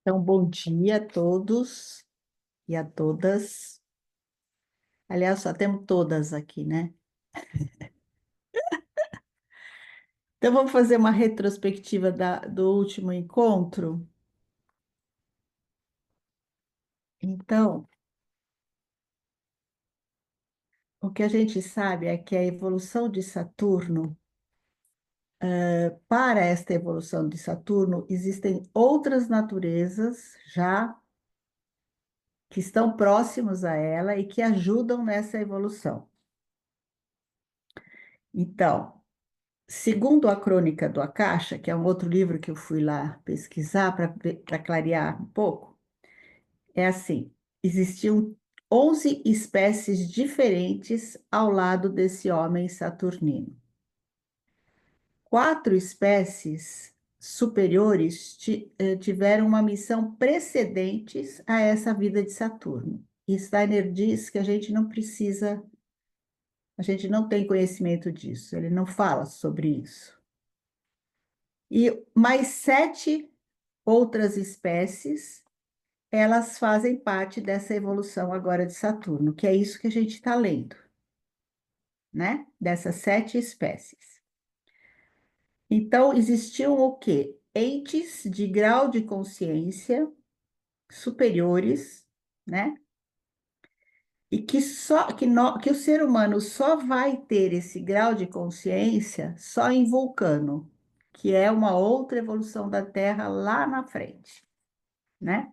Então, bom dia a todos e a todas. Aliás, só temos todas aqui, né? Então, vamos fazer uma retrospectiva do último encontro. Então, o que a gente sabe é que a evolução de Saturno, para esta evolução de Saturno, existem outras naturezas já que estão próximos a ela e que ajudam nessa evolução. Então, segundo a Crônica do Akasha, que é um outro livro que eu fui lá pesquisar para clarear um pouco, é assim: existiam 11 espécies diferentes ao lado desse homem saturnino. Quatro espécies superiores tiveram uma missão precedentes a essa vida de Saturno. E Steiner diz que a gente não precisa, a gente não tem conhecimento disso, ele não fala sobre isso. E mais sete outras espécies, elas fazem parte dessa evolução agora de Saturno, que é isso que a gente está lendo, né? Dessas sete espécies. Então, existiam o quê? Entes de grau de consciência superiores, né? E que só que o ser humano só vai ter esse grau de consciência só em Vulcano, que é uma outra evolução da Terra lá na frente, né?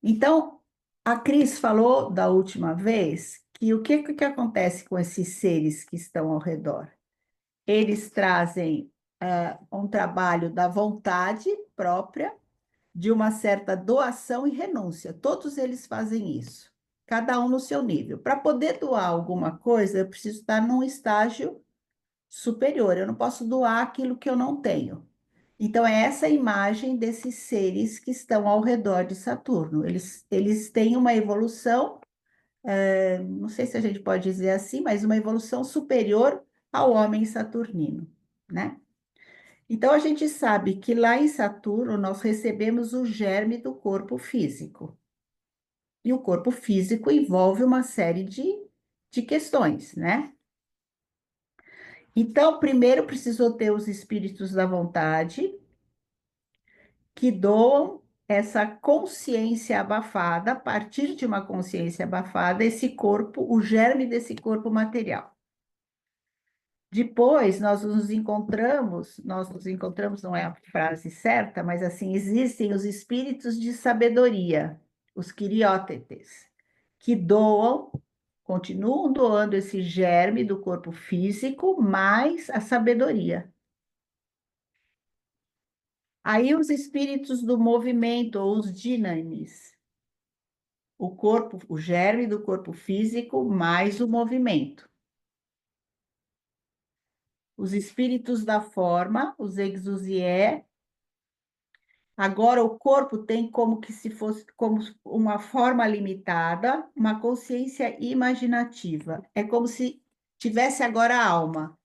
Então, a Cris falou da última vez que o que acontece com esses seres que estão ao redor? Eles trazem um trabalho da vontade própria, de uma certa doação e renúncia. Todos eles fazem isso, cada um no seu nível. Para poder doar alguma coisa, eu preciso estar num estágio superior. Eu não posso doar aquilo que eu não tenho. Então, é essa imagem desses seres que estão ao redor de Saturno. Eles têm uma evolução, não sei se a gente pode dizer assim, mas uma evolução superior ao homem saturnino, né? Então, a gente sabe que lá em Saturno nós recebemos o germe do corpo físico. E o corpo físico envolve uma série de questões, né? Então, primeiro precisou ter os espíritos da vontade, que doam essa consciência abafada, a partir de uma consciência abafada, esse corpo, o germe desse corpo material. Depois nós nos encontramos, não é a frase certa, mas assim, existem os espíritos de sabedoria, os quiriótetes, que doam, continuam doando esse germe do corpo físico, mais a sabedoria. Aí os espíritos do movimento, ou os dinamis, o corpo, o germe do corpo físico mais o movimento. Os espíritos da forma, os exousié. Agora o corpo tem como que se fosse como uma forma limitada, uma consciência imaginativa. É como se tivesse agora a alma,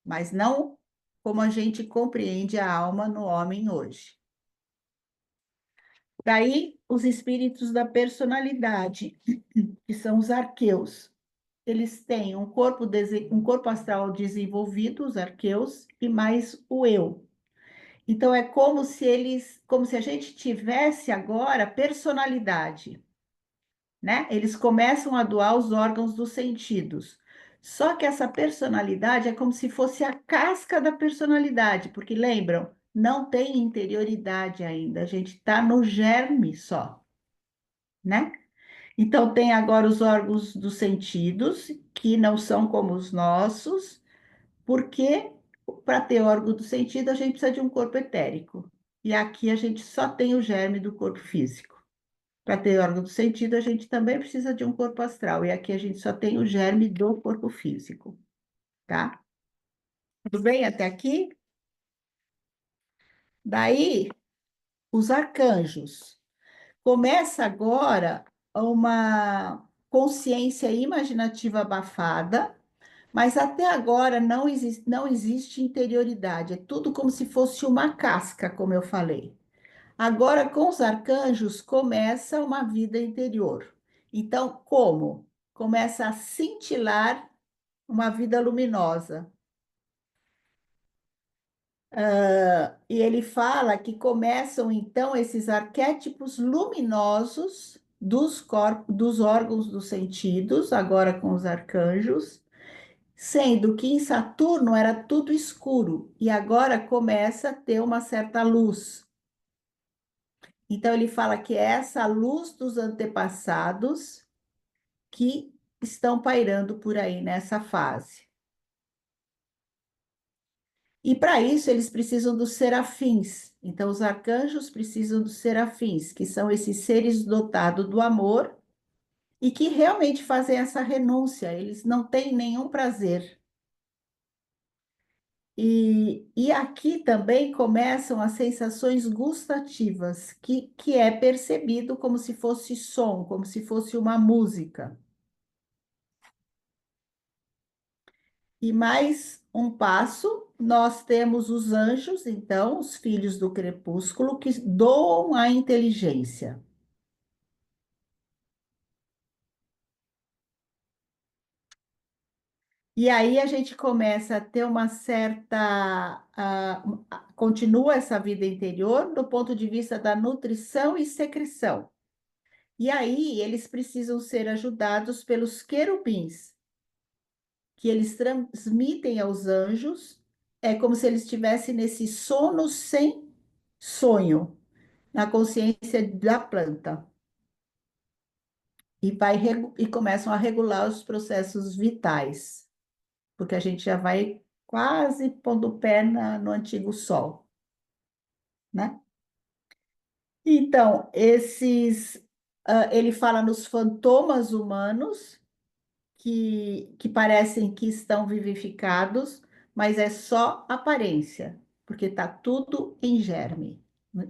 mas não como a gente compreende a alma no homem hoje. Daí os espíritos da personalidade, que são os arqueus. Eles têm um corpo astral desenvolvido, os arqueus, e mais o eu. Então é como se a gente tivesse agora personalidade, né? Eles começam a doar os órgãos dos sentidos. Só que essa personalidade é como se fosse a casca da personalidade, porque lembram, não tem interioridade ainda, a gente está no germe só, né? Então, tem agora os órgãos dos sentidos, que não são como os nossos, porque para ter órgão do sentido, a gente precisa de um corpo etérico. E aqui a gente só tem o germe do corpo físico. Para ter órgão do sentido, a gente também precisa de um corpo astral. E aqui a gente só tem o germe do corpo físico, tá? Tudo bem até aqui? Daí, os arcanjos. Começa agora uma consciência imaginativa abafada, mas até agora não existe interioridade. É tudo como se fosse uma casca, como eu falei. Agora, com os arcanjos, começa uma vida interior. Então, como? Começa a cintilar uma vida luminosa. E ele fala que começam, então, esses arquétipos luminosos dos corpos, dos órgãos dos sentidos, agora com os arcanjos, sendo que em Saturno era tudo escuro e agora começa a ter uma certa luz. Então ele fala que é essa luz dos antepassados que estão pairando por aí nessa fase. E para isso eles precisam dos serafins. Então os arcanjos precisam dos serafins, que são esses seres dotados do amor e que realmente fazem essa renúncia. Eles não têm nenhum prazer. E aqui também começam as sensações gustativas, que é percebido como se fosse som, como se fosse uma música. E mais um passo, nós temos os anjos, então, os filhos do crepúsculo, que doam a inteligência. E aí a gente começa a ter uma certa. Continua essa vida interior do ponto de vista da nutrição e secreção. E aí eles precisam ser ajudados pelos querubins, que eles transmitem aos anjos, é como se eles estivessem nesse sono sem sonho, na consciência da planta, e começam a regular os processos vitais, porque a gente já vai quase pondo o pé no antigo sol, né? Então, ele fala nos fantomas humanos, que parecem que estão vivificados, mas é só aparência, porque está tudo em germe.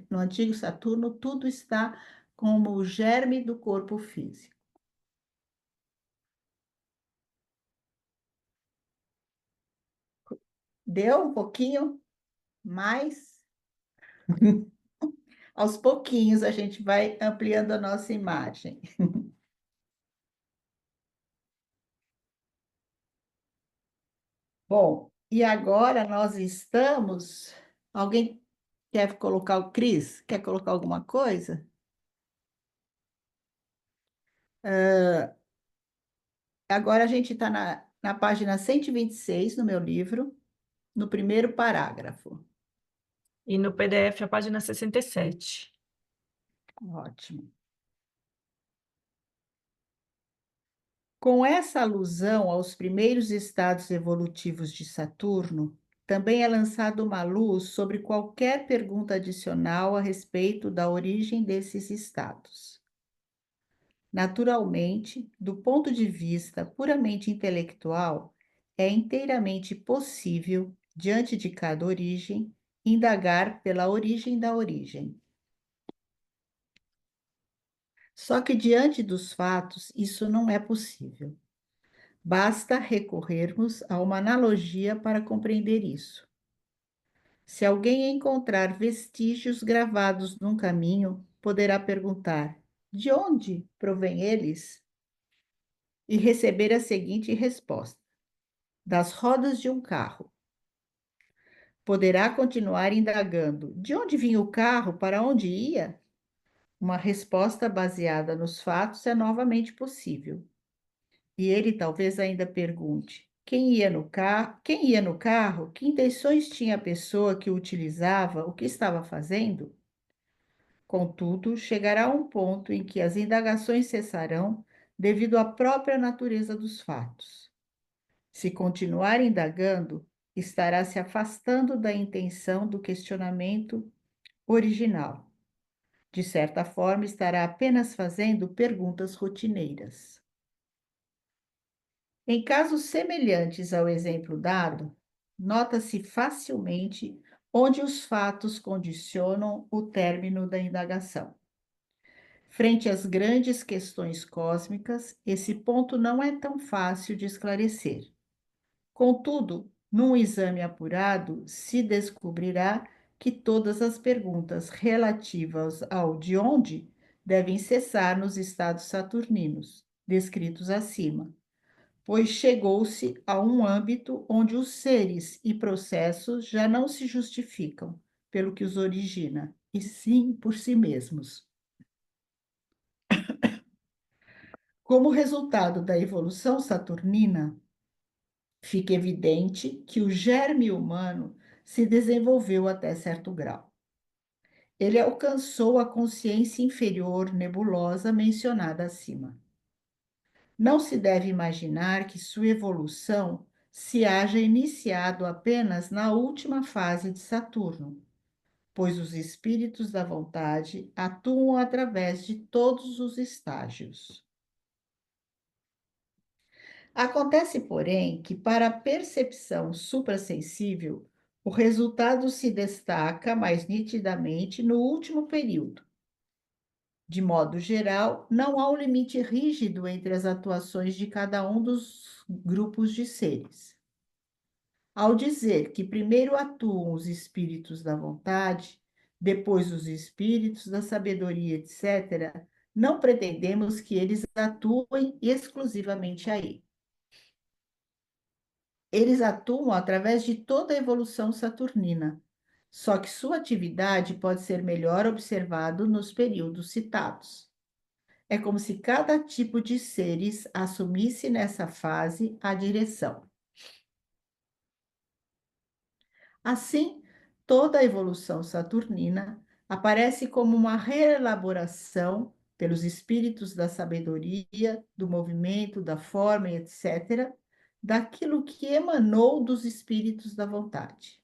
No antigo Saturno, tudo está como o germe do corpo físico. Deu um pouquinho mais? Aos pouquinhos a gente vai ampliando a nossa imagem. Bom, e agora nós estamos. Alguém quer colocar o Cris? Quer colocar alguma coisa? Agora a gente está na página 126 no meu livro, no primeiro parágrafo. E no PDF, a página 67. Ótimo. Com essa alusão aos primeiros estados evolutivos de Saturno, também é lançada uma luz sobre qualquer pergunta adicional a respeito da origem desses estados. Naturalmente, do ponto de vista puramente intelectual, é inteiramente possível, diante de cada origem, indagar pela origem da origem. Só que, diante dos fatos, isso não é possível. Basta recorrermos a uma analogia para compreender isso. Se alguém encontrar vestígios gravados num caminho, poderá perguntar: de onde provém eles? E receber a seguinte resposta: das rodas de um carro. Poderá continuar indagando: de onde vinha o carro? Para onde ia? Uma resposta baseada nos fatos é novamente possível. E ele talvez ainda pergunte: quem ia no carro? Quem ia no carro? Que intenções tinha a pessoa que o utilizava? O que estava fazendo? Contudo, chegará um ponto em que as indagações cessarão devido à própria natureza dos fatos. Se continuar indagando, estará se afastando da intenção do questionamento original. De certa forma, estará apenas fazendo perguntas rotineiras. Em casos semelhantes ao exemplo dado, nota-se facilmente onde os fatos condicionam o término da indagação. Frente às grandes questões cósmicas, esse ponto não é tão fácil de esclarecer. Contudo, num exame apurado, se descobrirá que todas as perguntas relativas ao de onde devem cessar nos estados saturninos, descritos acima, pois chegou-se a um âmbito onde os seres e processos já não se justificam pelo que os origina, e sim por si mesmos. Como resultado da evolução saturnina, fica evidente que o germe humano se desenvolveu até certo grau. Ele alcançou a consciência inferior nebulosa mencionada acima. Não se deve imaginar que sua evolução se haja iniciado apenas na última fase de Saturno, pois os espíritos da vontade atuam através de todos os estágios. Acontece, porém, que para a percepção suprassensível, o resultado se destaca mais nitidamente no último período. De modo geral, não há um limite rígido entre as atuações de cada um dos grupos de seres. Ao dizer que primeiro atuam os espíritos da vontade, depois os espíritos da sabedoria, etc., não pretendemos que eles atuem exclusivamente aí. Eles atuam através de toda a evolução saturnina, só que sua atividade pode ser melhor observado nos períodos citados. É como se cada tipo de seres assumisse nessa fase a direção. Assim, toda a evolução saturnina aparece como uma reelaboração pelos espíritos da sabedoria, do movimento, da forma, etc., daquilo que emanou dos espíritos da vontade.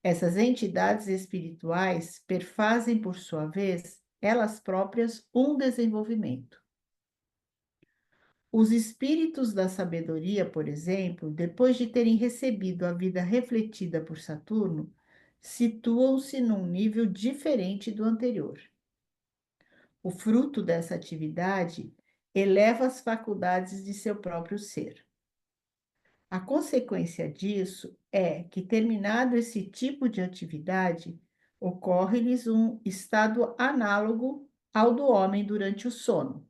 Essas entidades espirituais perfazem, por sua vez, elas próprias um desenvolvimento. Os espíritos da sabedoria, por exemplo, depois de terem recebido a vida refletida por Saturno, situam-se num nível diferente do anterior. O fruto dessa atividade eleva as faculdades de seu próprio ser. A consequência disso é que, terminado esse tipo de atividade, ocorre-lhes um estado análogo ao do homem durante o sono.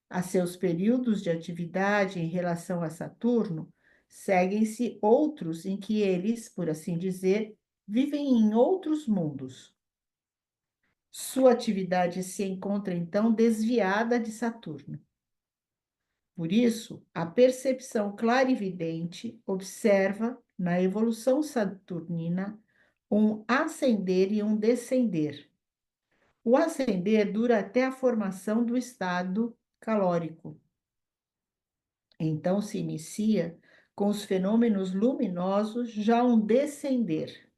A seus períodos de atividade em relação a Saturno, seguem-se outros em que eles, por assim dizer, vivem em outros mundos. Sua atividade se encontra então desviada de Saturno. Por isso, a percepção clarividente observa na evolução saturnina um ascender e um descender. O ascender dura até a formação do estado calórico. Então se inicia com os fenômenos luminosos já um descender.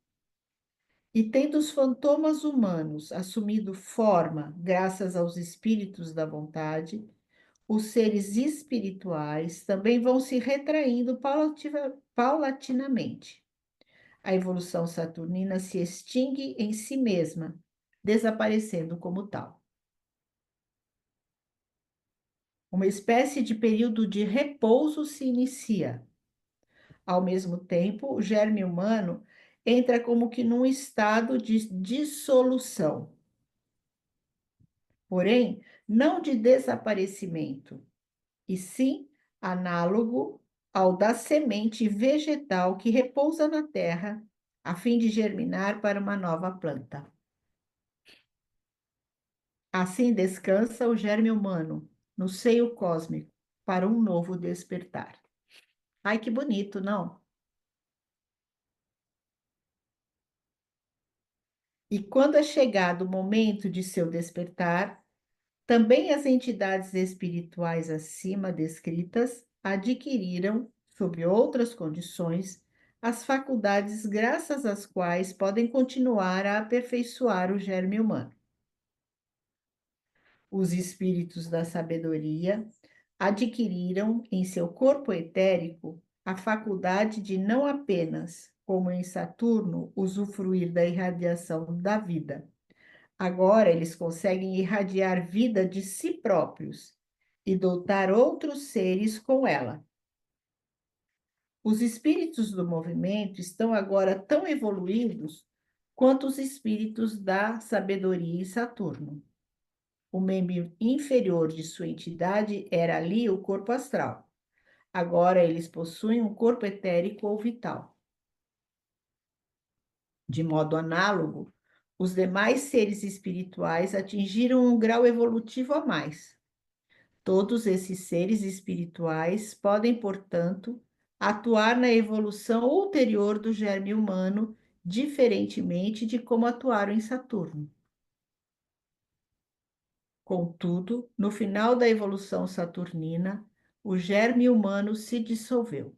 E tendo os fantomas humanos assumido forma graças aos espíritos da vontade, os seres espirituais também vão se retraindo paulatinamente. A evolução saturnina se extingue em si mesma, desaparecendo como tal. Uma espécie de período de repouso se inicia. Ao mesmo tempo, o germe humano entra como que num estado de dissolução, porém, não de desaparecimento, e sim análogo ao da semente vegetal que repousa na terra, a fim de germinar para uma nova planta. Assim descansa o germe humano no seio cósmico para um novo despertar. Ai, que bonito, não? E quando é chegado o momento de seu despertar, também as entidades espirituais acima descritas adquiriram, sob outras condições, as faculdades graças às quais podem continuar a aperfeiçoar o germe humano. Os espíritos da sabedoria adquiriram em seu corpo etérico a faculdade de não apenas, como em Saturno, usufruir da irradiação da vida. Agora eles conseguem irradiar vida de si próprios e dotar outros seres com ela. Os espíritos do movimento estão agora tão evoluídos quanto os espíritos da sabedoria em Saturno. O membro inferior de sua entidade era ali o corpo astral. Agora eles possuem um corpo etérico ou vital. De modo análogo, os demais seres espirituais atingiram um grau evolutivo a mais. Todos esses seres espirituais podem, portanto, atuar na evolução ulterior do germe humano, diferentemente de como atuaram em Saturno. Contudo, no final da evolução saturnina, o germe humano se dissolveu.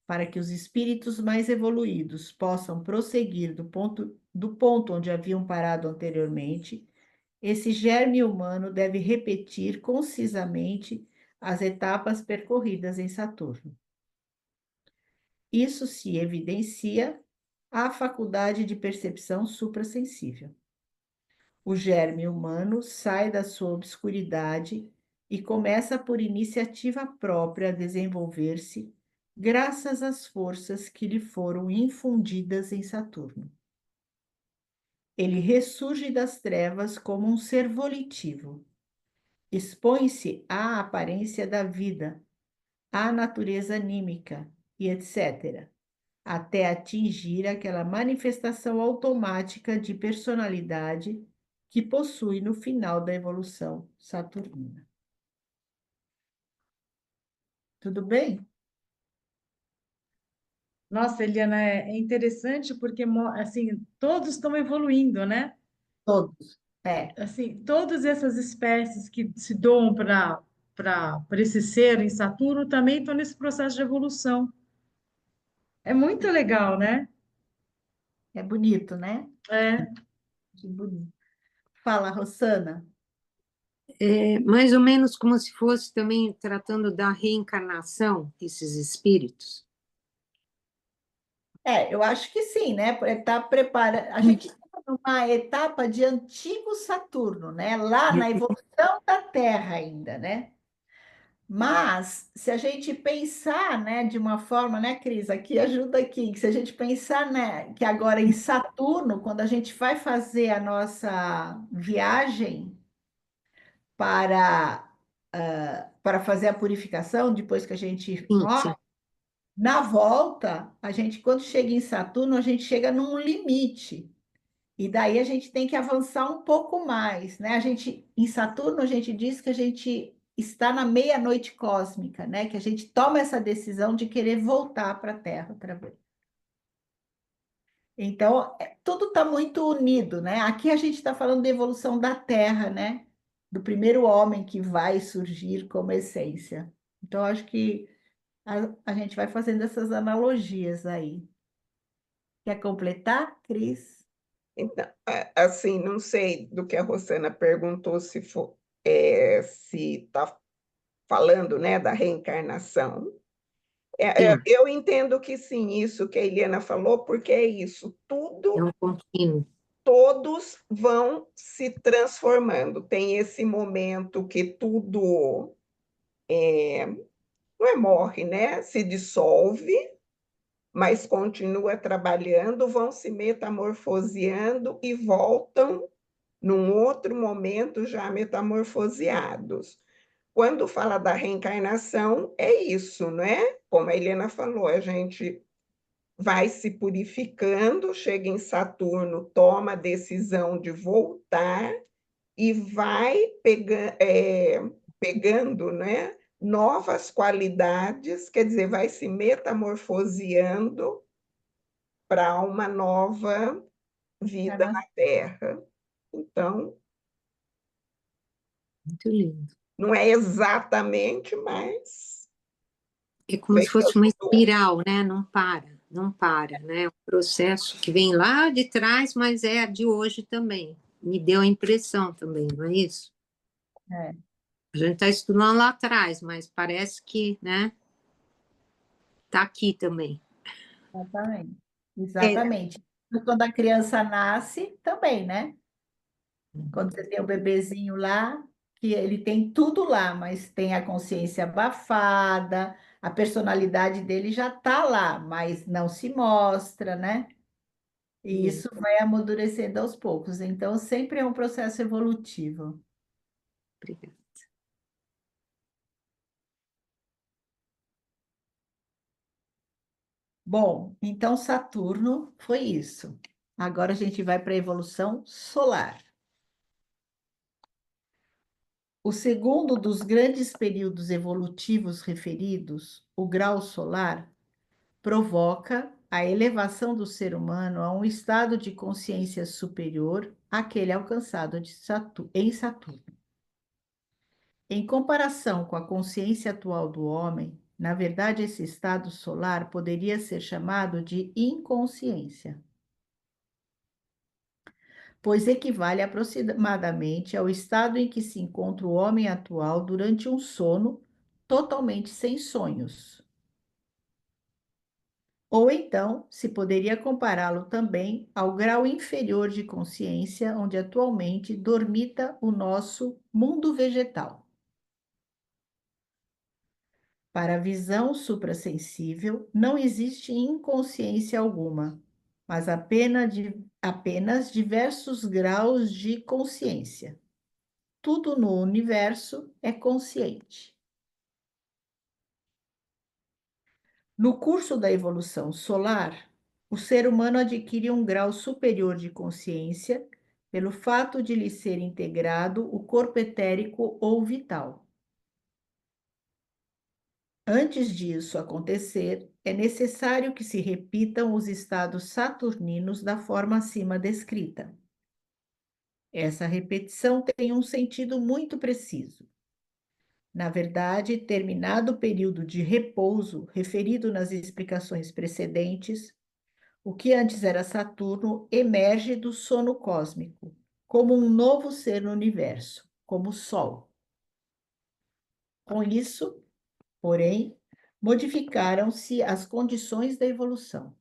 Para que os espíritos mais evoluídos possam prosseguir do ponto onde haviam parado anteriormente, esse germe humano deve repetir concisamente as etapas percorridas em Saturno. Isso se evidencia à faculdade de percepção suprassensível. O germe humano sai da sua obscuridade e começa por iniciativa própria a desenvolver-se, graças às forças que lhe foram infundidas em Saturno. Ele ressurge das trevas como um ser volitivo. Expõe-se à aparência da vida, à natureza anímica e etc., até atingir aquela manifestação automática de personalidade que possui no final da evolução saturnina. Tudo bem? Nossa, Eliana, é interessante porque assim, todos estão evoluindo, né? Todos. É, Assim, todas essas espécies que se doam para esse ser em Saturno também estão nesse processo de evolução. É muito legal, né? é bonito, né? É. Que bonito. Fala, Rosana. É mais ou menos como se fosse também tratando da reencarnação, esses espíritos. Eu acho que sim, né? Está preparando. A gente está numa etapa de antigo Saturno, né? Lá na evolução da Terra ainda, né? Mas se a gente pensar, né, de uma forma, né, Cris, aqui ajuda aqui, que se a gente pensar, né, que agora em Saturno, quando a gente vai fazer a nossa viagem para para fazer a purificação, depois que a gente Sim, sim. morre, na volta, a gente, quando chega em Saturno, a gente chega num limite. E daí a gente tem que avançar um pouco mais, né? Em Saturno, a gente diz que a gente está na meia-noite cósmica, né? Que a gente toma essa decisão de querer voltar para a Terra outra vez. Então, tudo está muito unido, né? Aqui a gente está falando de evolução da Terra, né? Do primeiro homem que vai surgir como essência. Então, acho que a gente vai fazendo essas analogias aí. Quer completar, Cris? Então, assim, não sei do que a Rosana perguntou se está falando, né, da reencarnação. Sim, Eu entendo que sim, isso que a Eliana falou, porque é isso, é um contínuo. todos vão se transformando. Tem esse momento que tudo não morre, né? Se dissolve, mas continua trabalhando, vão se metamorfoseando e voltam num outro momento já metamorfoseados. Quando fala da reencarnação, é isso, não é? Como a Helena falou, a gente vai se purificando, chega em Saturno, toma a decisão de voltar e vai pegando, né, novas qualidades, quer dizer, vai se metamorfoseando para uma nova vida na Terra. Então, Muito lindo. não é exatamente, mas É como se feito fosse uma tudo. espiral, né? Não para, não para, né? É um processo que vem lá de trás, mas é de hoje também. Me deu a impressão também, não é isso? É, A gente está estudando lá atrás, mas parece que, né? Está aqui também. exatamente. É, Exatamente. Quando a criança nasce, também, né? Quando você tem o bebezinho lá, que ele tem tudo lá, mas tem a consciência abafada, a personalidade dele já está lá, mas não se mostra, né? E isso vai amadurecendo aos poucos. Então, sempre é um processo evolutivo. Obrigada. Bom, então Saturno foi isso. Agora a gente vai para a evolução solar. O segundo dos grandes períodos evolutivos referidos, o grau solar, provoca a elevação do ser humano a um estado de consciência superior àquele alcançado em Saturno. Em comparação com a consciência atual do homem, na verdade, esse estado solar poderia ser chamado de inconsciência, pois equivale aproximadamente ao estado em que se encontra o homem atual durante um sono totalmente sem sonhos. Ou então, se poderia compará-lo também ao grau inferior de consciência onde atualmente dormita o nosso mundo vegetal. Para a visão suprassensível, não existe inconsciência alguma, mas apenas diversos graus de consciência. Tudo no universo é consciente. No curso da evolução solar, o ser humano adquire um grau superior de consciência pelo fato de lhe ser integrado o corpo etérico ou vital. Antes disso acontecer, é necessário que se repitam os estados saturninos da forma acima descrita. Essa repetição tem um sentido muito preciso. Na verdade, terminado o período de repouso referido nas explicações precedentes, o que antes era Saturno emerge do sono cósmico, como um novo ser no universo, como o Sol. Com isso, porém, modificaram-se as condições da evolução.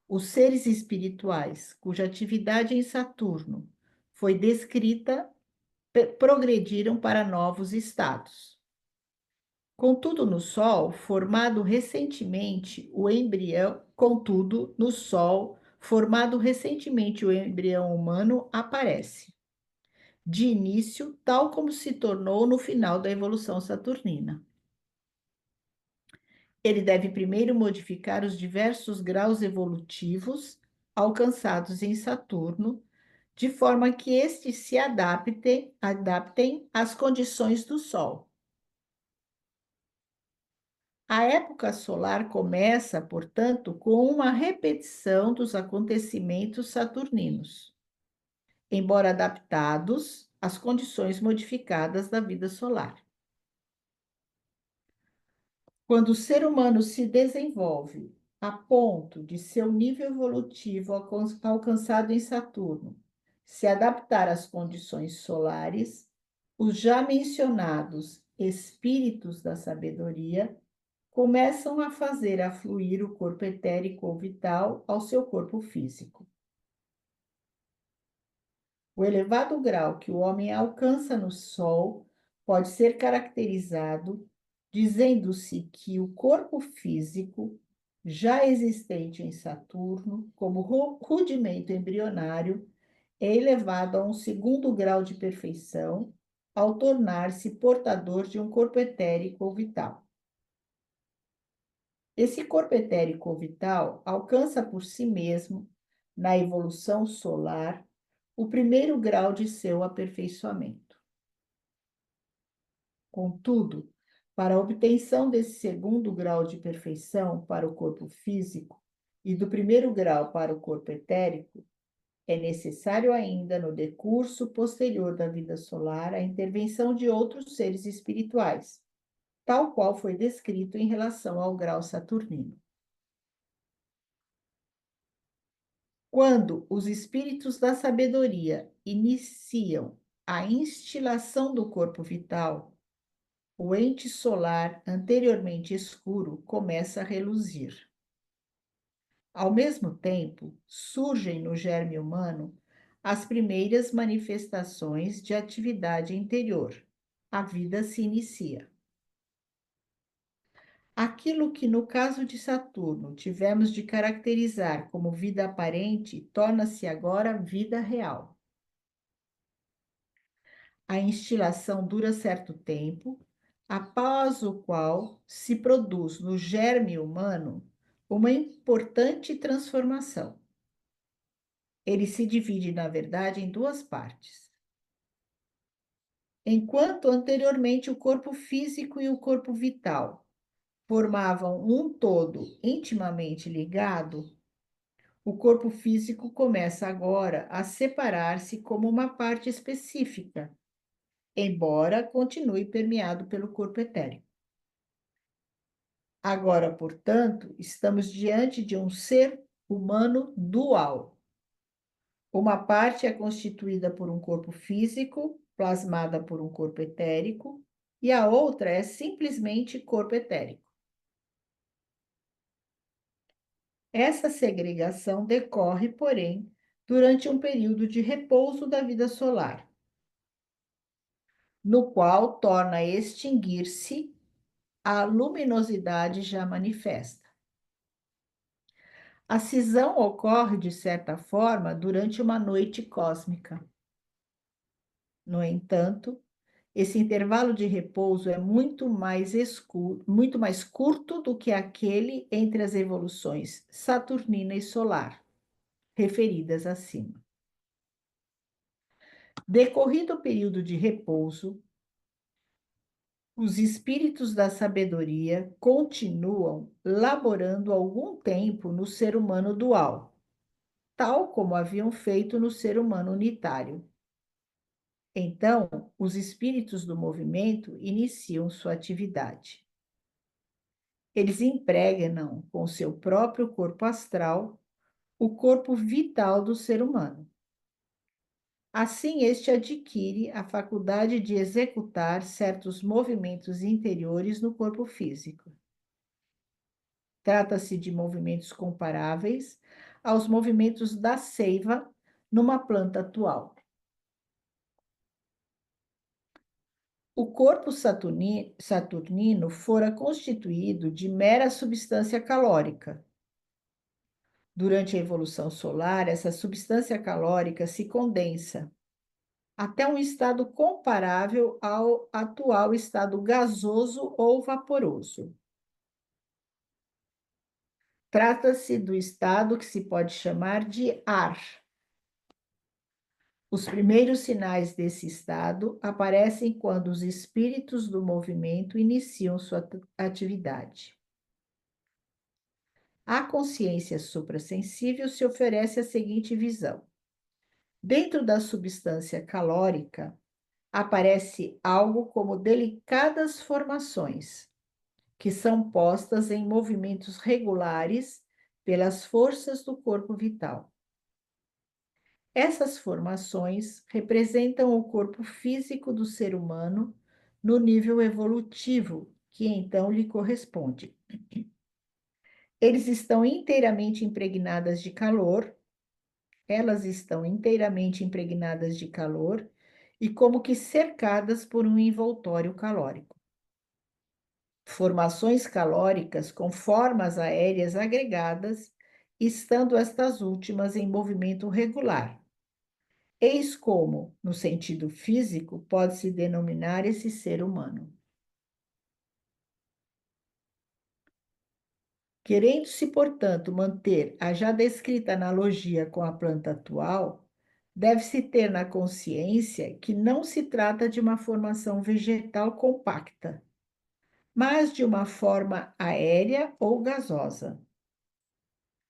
Os seres espirituais, cuja atividade em Saturno foi descrita, progrediram para novos estados. Contudo, no Sol, formado recentemente o embrião humano aparece. De início, tal como se tornou no final da evolução saturnina. Ele deve primeiro modificar os diversos graus evolutivos alcançados em Saturno, de forma que estes se adaptem às condições do Sol. A época solar começa, portanto, com uma repetição dos acontecimentos saturninos, embora adaptados às condições modificadas da vida solar. Quando o ser humano se desenvolve a ponto de seu nível evolutivo alcançado em Saturno se adaptar às condições solares, os já mencionados espíritos da sabedoria começam a fazer afluir o corpo etérico ou vital ao seu corpo físico. O elevado grau que o homem alcança no Sol pode ser caracterizado dizendo-se que o corpo físico, já existente em Saturno, como rudimento embrionário, é elevado a um segundo grau de perfeição ao tornar-se portador de um corpo etérico ou vital. Esse corpo etérico ou vital alcança por si mesmo, na evolução solar, o primeiro grau de seu aperfeiçoamento. Contudo, para a obtenção desse segundo grau de perfeição para o corpo físico e do primeiro grau para o corpo etérico, é necessário ainda, no decurso posterior da vida solar, a intervenção de outros seres espirituais, tal qual foi descrito em relação ao grau saturnino. Quando os espíritos da sabedoria iniciam a instilação do corpo vital, o ente solar anteriormente escuro começa a reluzir. Ao mesmo tempo, surgem no germe humano as primeiras manifestações de atividade interior. A vida se inicia. Aquilo que, no caso de Saturno, tivemos de caracterizar como vida aparente, torna-se agora vida real. A instilação dura certo tempo, após o qual se produz no germe humano uma importante transformação. Ele se divide, na verdade, em duas partes. Enquanto anteriormente o corpo físico e o corpo vital formavam um todo intimamente ligado, o corpo físico começa agora a separar-se como uma parte específica, embora continue permeado pelo corpo etérico. Agora, portanto, estamos diante de um ser humano dual. Uma parte é constituída por um corpo físico, plasmada por um corpo etérico, e a outra é simplesmente corpo etérico. Essa segregação decorre, porém, durante um período de repouso da vida solar, no qual torna a extinguir-se a luminosidade já manifesta. A cisão ocorre, de certa forma, durante uma noite cósmica. No entanto, esse intervalo de repouso é muito mais curto do que aquele entre as evoluções saturnina e solar, referidas acima. Decorrido o período de repouso, os espíritos da sabedoria continuam laborando algum tempo no ser humano dual, tal como haviam feito no ser humano unitário. Então, os espíritos do movimento iniciam sua atividade. Eles impregnam com seu próprio corpo astral o corpo vital do ser humano. Assim, este adquire a faculdade de executar certos movimentos interiores no corpo físico. Trata-se de movimentos comparáveis aos movimentos da seiva numa planta atual. O corpo saturnino fora constituído de mera substância calórica. Durante a evolução solar, essa substância calórica se condensa até um estado comparável ao atual estado gasoso ou vaporoso. Trata-se do estado que se pode chamar de ar. Os primeiros sinais desse estado aparecem quando os espíritos do movimento iniciam sua atividade. A consciência suprassensível se oferece a seguinte visão. Dentro da substância calórica, aparece algo como delicadas formações, que são postas em movimentos regulares pelas forças do corpo vital. Essas formações representam o corpo físico do ser humano no nível evolutivo, que então lhe corresponde. Eles estão inteiramente impregnadas de calor, elas estão inteiramente impregnadas de calor e como que cercadas por um envoltório calórico. Formações calóricas com formas aéreas agregadas, estando estas últimas em movimento regular. Eis como, no sentido físico, pode-se denominar esse ser humano. Querendo-se, portanto, manter a já descrita analogia com a planta atual, deve-se ter na consciência que não se trata de uma formação vegetal compacta, mas de uma forma aérea ou gasosa,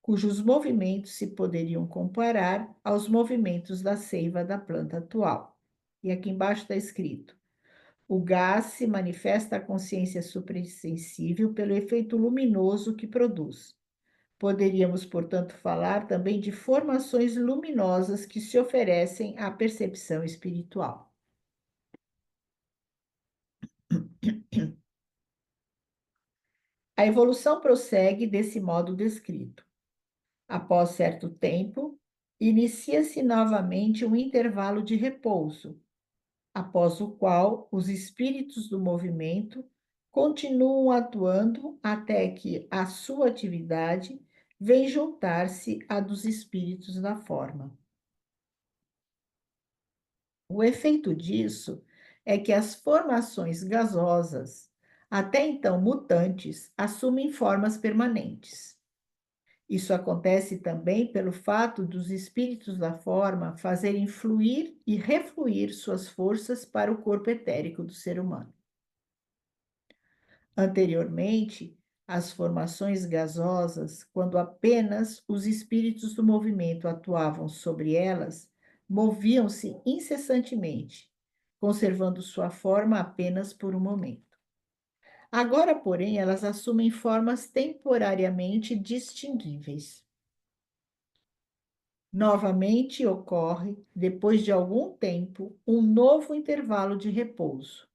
cujos movimentos se poderiam comparar aos movimentos da seiva da planta atual. E aqui embaixo está escrito: o gás se manifesta à consciência suprassensível pelo efeito luminoso que produz. Poderíamos, portanto, falar também de formações luminosas que se oferecem à percepção espiritual. A evolução prossegue desse modo descrito. Após certo tempo, inicia-se novamente um intervalo de repouso, após o qual os espíritos do movimento continuam atuando até que a sua atividade vem juntar-se à dos espíritos da forma. O efeito disso é que as formações gasosas, até então mutantes, assumem formas permanentes. Isso acontece também pelo fato dos espíritos da forma fazerem fluir e refluir suas forças para o corpo etérico do ser humano. Anteriormente, as formações gasosas, quando apenas os espíritos do movimento atuavam sobre elas, moviam-se incessantemente, conservando sua forma apenas por um momento. Agora, porém, elas assumem formas temporariamente distinguíveis. Novamente ocorre, depois de algum tempo, um novo intervalo de repouso.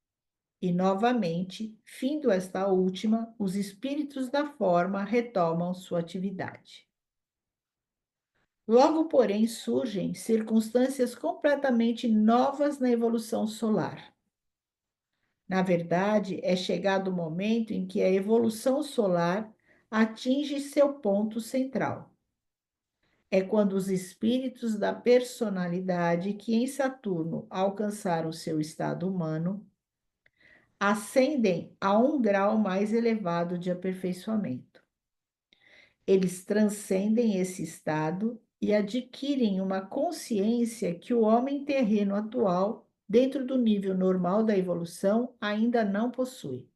E, novamente, findo esta última, os espíritos da forma retomam sua atividade. Logo, porém, surgem circunstâncias completamente novas na evolução solar. Na verdade, é chegado o momento em que a evolução solar atinge seu ponto central. É quando os espíritos da personalidade que em Saturno alcançaram seu estado humano ascendem a um grau mais elevado de aperfeiçoamento. Eles transcendem esse estado e adquirem uma consciência que o homem terreno atual, dentro do nível normal da evolução, ainda não possui.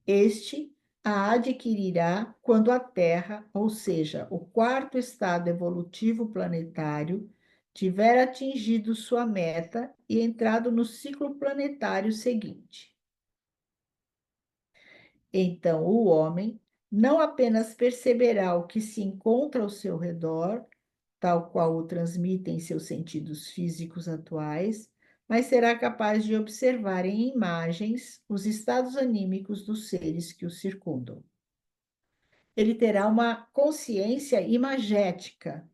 Este a adquirirá quando a Terra, ou seja, o quarto estado evolutivo planetário, tiver atingido sua meta e entrado no ciclo planetário seguinte. Então, o homem não apenas perceberá o que se encontra ao seu redor, tal qual o transmitem seus sentidos físicos atuais, mas será capaz de observar em imagens os estados anímicos dos seres que o circundam. Ele terá uma consciência imagética,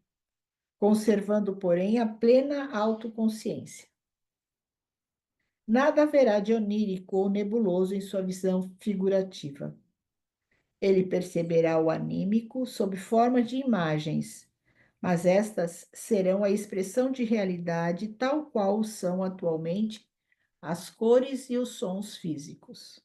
conservando, porém, a plena autoconsciência. Nada haverá de onírico ou nebuloso em sua visão figurativa. Ele perceberá o anímico sob forma de imagens, mas estas serão a expressão de realidade tal qual são atualmente as cores e os sons físicos.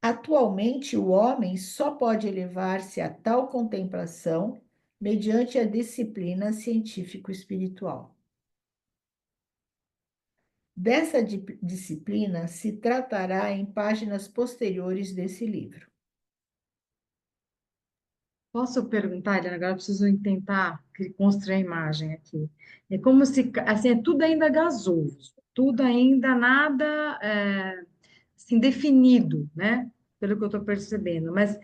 Atualmente, o homem só pode elevar-se a tal contemplação mediante a disciplina científico-espiritual. Dessa disciplina se tratará em páginas posteriores desse livro. Posso perguntar, Eliana? Agora eu preciso tentar construir a imagem aqui. É como se, assim, é tudo ainda gasoso, tudo ainda nada assim, definido, né? Pelo que eu estou percebendo. Mas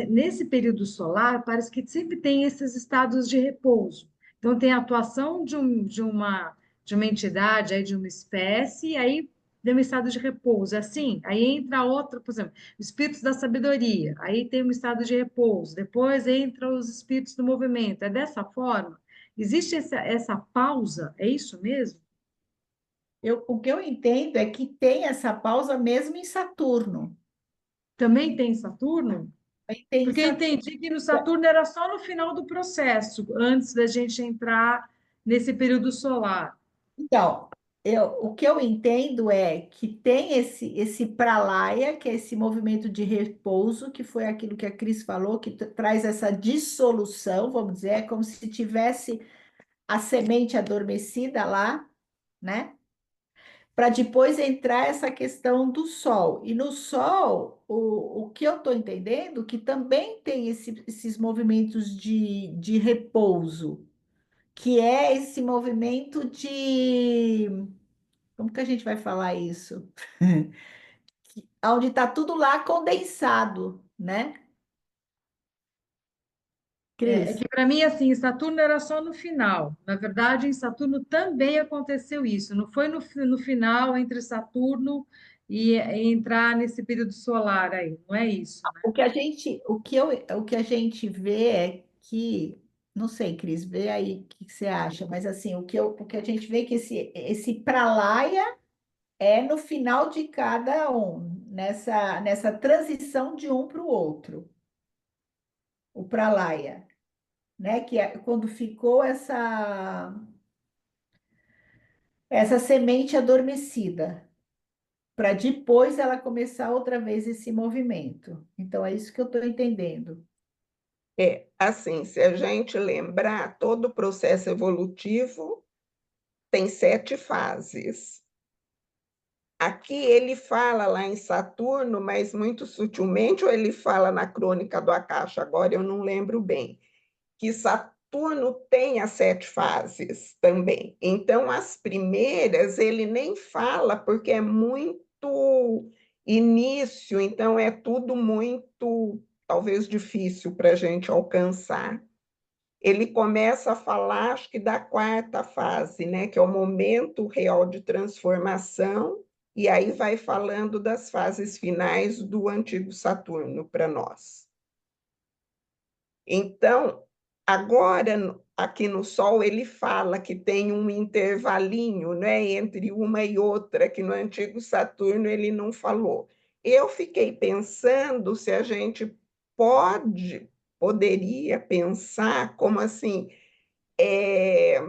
nesse período solar, parece que sempre tem esses estados de repouso. Então, tem a atuação de uma entidade, aí, de uma espécie, e aí tem um estado de repouso. Assim, aí entra outra, por exemplo, espíritos da sabedoria, aí tem um estado de repouso, depois entra os espíritos do movimento. É dessa forma? Existe essa pausa? É isso mesmo? O que eu entendo é que tem essa pausa mesmo em Saturno. Também tem Saturno? Tem Porque eu Saturno. entendi que no Saturno era só no final do processo, antes da gente entrar nesse período solar. Então, o que eu entendo é que tem esse pralaya, que é esse movimento de repouso, que foi aquilo que a Cris falou, que traz essa dissolução, vamos dizer, é como se tivesse a semente adormecida lá, né? Para depois entrar essa questão do Sol. E no Sol, o que eu estou entendendo, que também tem esses movimentos de repouso, que é esse movimento de... Como que a gente vai falar isso? Onde está tudo lá condensado, né? É Cris? que para mim, assim, Saturno era só no final. Na verdade, em Saturno também aconteceu isso. Não foi no final entre Saturno e entrar nesse período solar aí, não é isso, né? O que a gente vê é que, não sei, Cris, vê aí o que você acha, mas assim, o que a gente vê é que esse pralaya é no final de cada um, nessa transição de um para o outro, o pralaya, né? Que é quando ficou essa semente adormecida, para depois ela começar outra vez esse movimento. Então, é isso que eu estou entendendo. Assim, se a gente lembrar, todo o processo evolutivo tem 7 fases. Aqui ele fala lá em Saturno, mas muito sutilmente, ou ele fala na crônica do Akasha, agora eu não lembro bem, que Saturno tem as 7 fases também. Então, as primeiras ele nem fala, porque é muito início, então é tudo muito, talvez, difícil para a gente alcançar. Ele começa a falar, acho que da 4ª fase, né, que é o momento real de transformação, e aí vai falando das fases finais do antigo Saturno para nós. Então, agora, aqui no Sol, ele fala que tem um intervalinho, né, entre uma e outra, que no antigo Saturno ele não falou. Eu fiquei pensando se a gente poderia pensar como assim, porque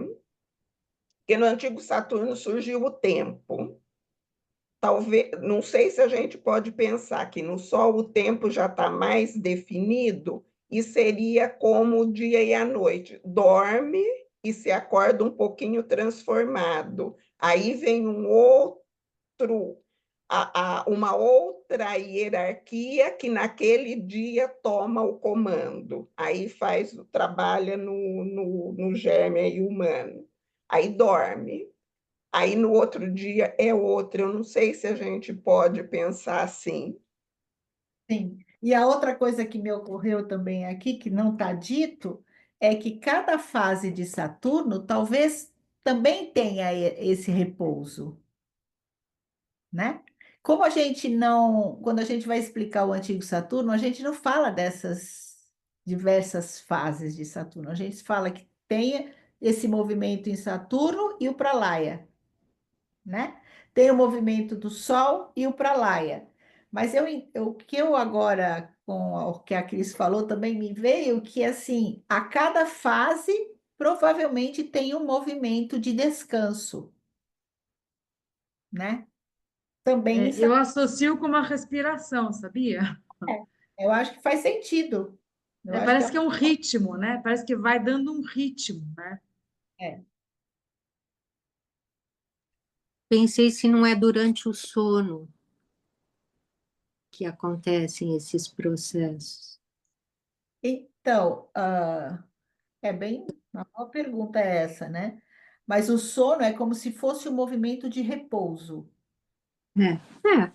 no antigo Saturno surgiu o tempo. Talvez, não sei se a gente pode pensar que no Sol o tempo já está mais definido e seria como o dia e a noite. Dorme e se acorda um pouquinho transformado. Aí vem uma outra hierarquia que naquele dia toma o comando. Aí trabalha no germe humano. Aí dorme. Aí no outro dia é outro. Eu não sei se a gente pode pensar assim. Sim. E a outra coisa que me ocorreu também aqui, que não está dito, é que cada fase de Saturno talvez também tenha esse repouso, né? Como a gente não, quando a gente vai explicar o antigo Saturno, a gente não fala dessas diversas fases de Saturno. A gente fala que tem esse movimento em Saturno e o Pralaya, né? Tem o movimento do Sol e o Pralaya. Mas o que eu agora, com o que a Cris falou, também me veio que, assim, a cada fase provavelmente tem um movimento de descanso, né? Também Eu associo com uma respiração, sabia? eu acho que faz sentido. Eu acho que Parece que é um ritmo, né? Parece que vai dando um ritmo, né? é. Pensei se não é durante o sono que acontecem esses processos. Então, é bem, uma boa pergunta é essa, né? Mas o sono é como se fosse um movimento de repouso, É, é,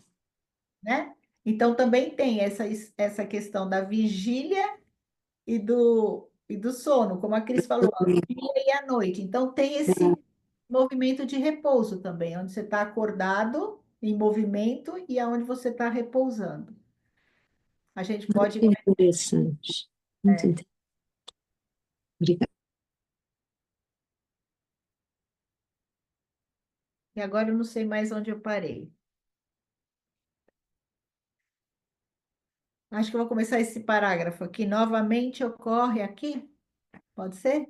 né? Então também tem essa questão da vigília e do sono, como a Cris falou, a vigília e a noite. Então tem esse movimento de repouso também, onde você está acordado em movimento e aonde você está repousando. A gente pode. muito interessante. Muito É, interessante. Obrigada. e agora eu não sei mais onde eu parei. Acho que eu vou começar esse parágrafo aqui. Novamente ocorre aqui? Pode ser?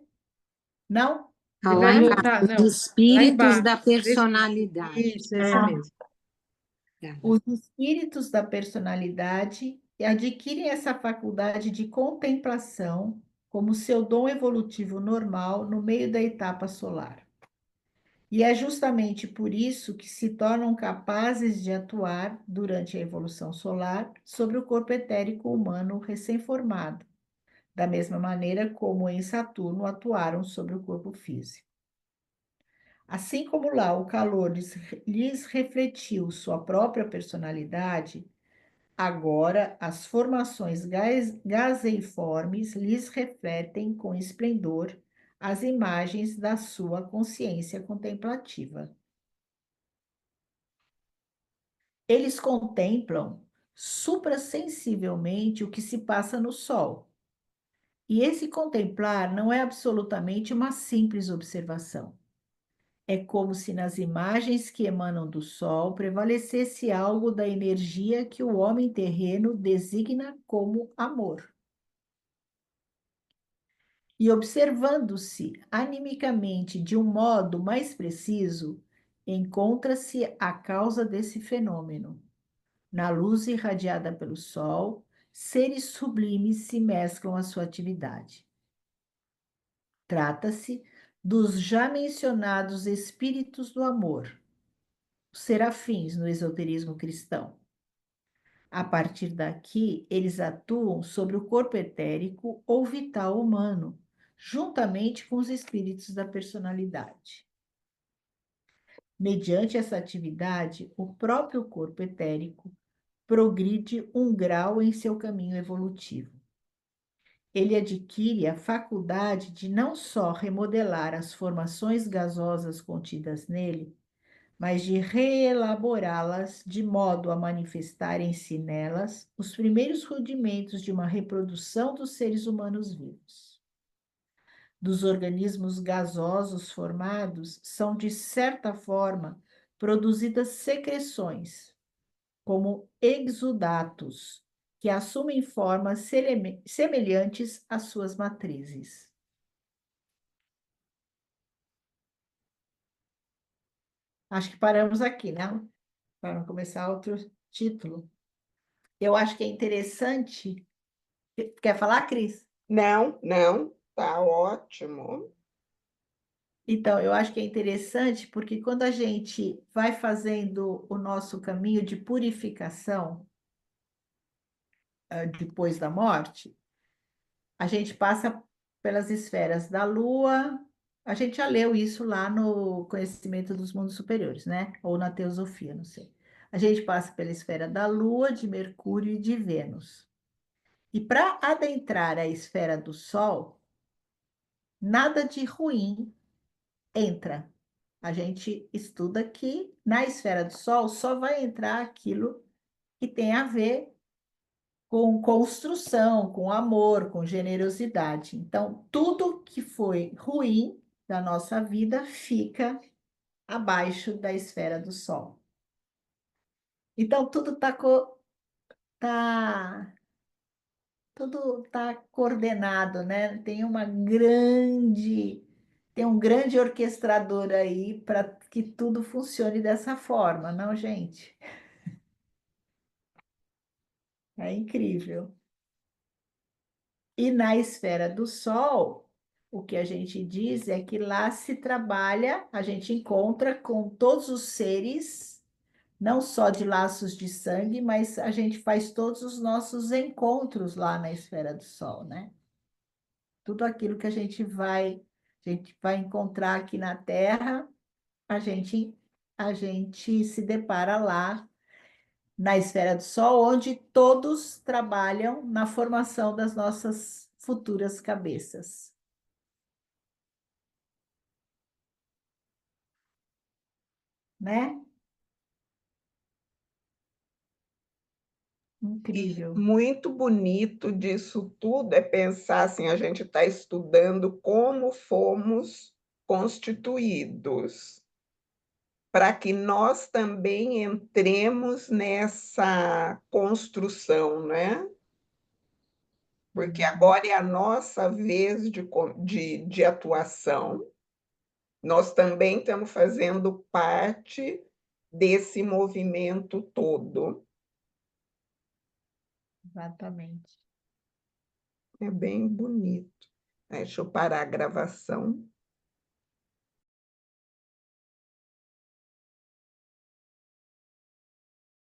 Não? Você Lá vai embaixo, voltar, os não, lá espíritos da embaixo. personalidade. Isso, esse mesmo. Os espíritos da personalidade adquirem essa faculdade de contemplação como seu dom evolutivo normal no meio da etapa solar. E é justamente por isso que se tornam capazes de atuar durante a evolução solar sobre o corpo etérico humano recém-formado, da mesma maneira como em Saturno atuaram sobre o corpo físico. Assim como lá o calor lhes refletiu sua própria personalidade, agora as formações gaseiformes lhes refletem com esplendor as imagens da sua consciência contemplativa. Eles contemplam suprasensivelmente o que se passa no Sol. E esse contemplar não é absolutamente uma simples observação. É como se nas imagens que emanam do Sol prevalecesse algo da energia que o homem terreno designa como amor. E observando-se animicamente de um modo mais preciso, encontra-se a causa desse fenômeno. Na luz irradiada pelo Sol, seres sublimes se mesclam à sua atividade. Trata-se dos já mencionados espíritos do amor, os serafins no esoterismo cristão. A partir daqui, eles atuam sobre o corpo etérico ou vital humano, juntamente com os espíritos da personalidade. Mediante essa atividade, o próprio corpo etérico progride um grau em seu caminho evolutivo. Ele adquire a faculdade de não só remodelar as formações gasosas contidas nele, mas de reelaborá-las de modo a manifestarem-se nelas os primeiros rudimentos de uma reprodução dos seres humanos vivos. Dos organismos gasosos formados são, de certa forma, produzidas secreções, como exudatos, que assumem formas semelhantes às suas matrizes. Acho que paramos aqui, né? Para começar outro título. Eu acho que é interessante. Quer falar, Cris? Não, não, tá ótimo. Então, eu acho que é interessante porque quando a gente vai fazendo o nosso caminho de purificação, depois da morte, a gente passa pelas esferas da Lua. A gente já leu isso lá no Conhecimento dos Mundos Superiores, né? Ou na Teosofia, não sei. A gente passa pela esfera da Lua, de Mercúrio e de Vênus. E para adentrar a esfera do Sol, nada de ruim entra. A gente estuda que na esfera do Sol só vai entrar aquilo que tem a ver com construção, com amor, com generosidade. Então, tudo que foi ruim da nossa vida fica abaixo da esfera do Sol. Então, tá, tudo tá coordenado, né? Tem um grande orquestrador aí para que tudo funcione dessa forma, não, gente? É incrível. E na esfera do Sol, o que a gente diz é que lá se trabalha, a gente encontra com todos os seres, não só de laços de sangue, mas a gente faz todos os nossos encontros lá na esfera do Sol, né? Tudo aquilo que a gente vai encontrar aqui na Terra, a gente, a gente se depara lá na esfera do Sol, onde todos trabalham na formação das nossas futuras cabeças, né? E Incrível. muito bonito disso tudo é pensar assim, a gente está estudando como fomos constituídos, para que nós também entremos nessa construção, né? Porque agora é a nossa vez de atuação, nós também estamos fazendo parte desse movimento todo. Exatamente. É bem bonito. Deixa eu parar a gravação.